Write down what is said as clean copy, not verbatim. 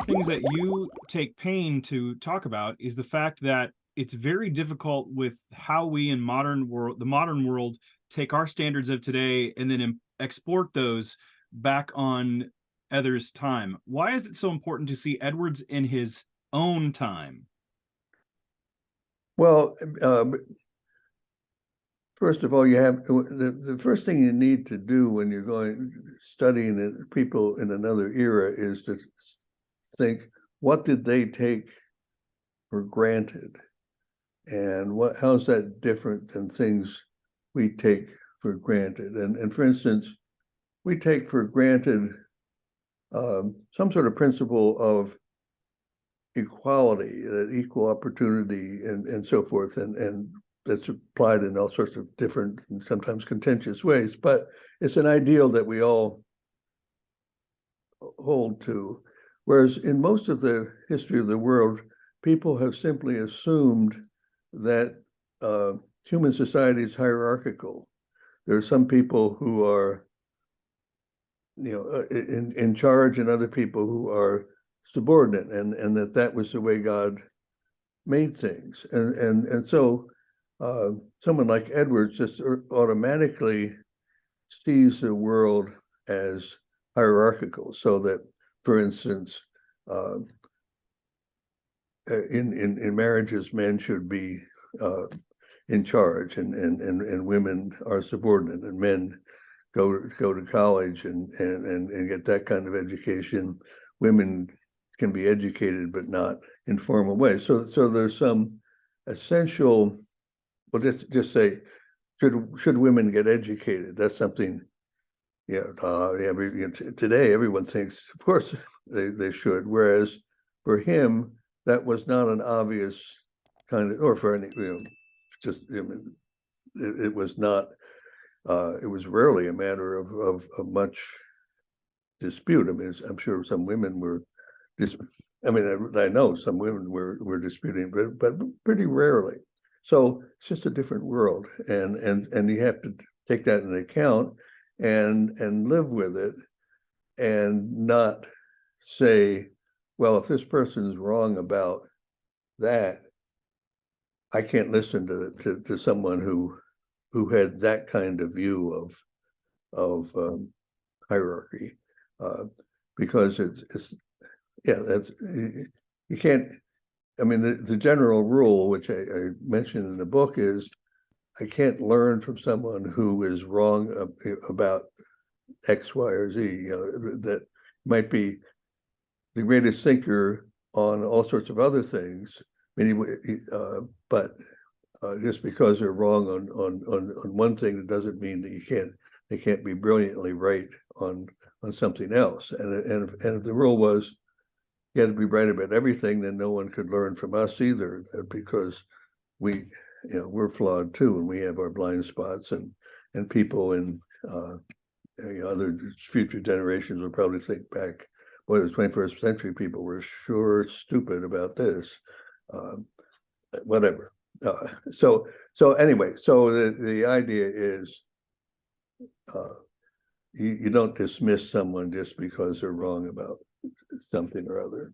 the things that you take pain to talk about is the fact that it's very difficult with how we in the modern world, take our standards of today and then export those back on others' time. Why is it so important to see Edwards in his own time? Well, first of all, you have the first thing you need to do when you're going studying people in another era is to think, what did they take for granted, and how's that different than things we take for granted? And for instance, we take for granted some sort of principle of equality, equal opportunity, and so forth, and that's applied in all sorts of different and sometimes contentious ways, but it's an ideal that we all hold to. Whereas in most of the history of the world, people have simply assumed that human society is hierarchical. There are some people who are, in charge, and other people who are subordinate, and that was the way God made things. And so someone like Edwards just automatically sees the world as hierarchical, so that, for instance, in marriages, men should be in charge, and women are subordinate, and men go to college and get that kind of education. Women can be educated, but not in formal ways. So there's some essential. Well, just say, should women get educated? That's something. Today everyone thinks, of course, they should. Whereas for him, that was not an obvious kind of, or for any, just, it was not. It was rarely a matter of much dispute. I mean, I'm sure some women were I know some women were disputing, but pretty rarely. So it's just a different world, and you have to take that into account and live with it, and not say, well, if this person is wrong about that, I can't listen to someone who had that kind of view of hierarchy, because it's that's, you can't. I mean, the general rule, which I mentioned in the book, is I can't learn from someone who is wrong about X, Y, or Z. That might be the greatest thinker on all sorts of other things, but just because they're wrong on one thing, that doesn't mean that they can't be brilliantly right on something else. And if the rule was you had to be right about everything, then no one could learn from us either, because we're flawed too, and we have our blind spots, and people in other future generations will probably think back, boy, the 21st century people were sure stupid about this, whatever. So anyway, so the idea is you don't dismiss someone just because they're wrong about something or other.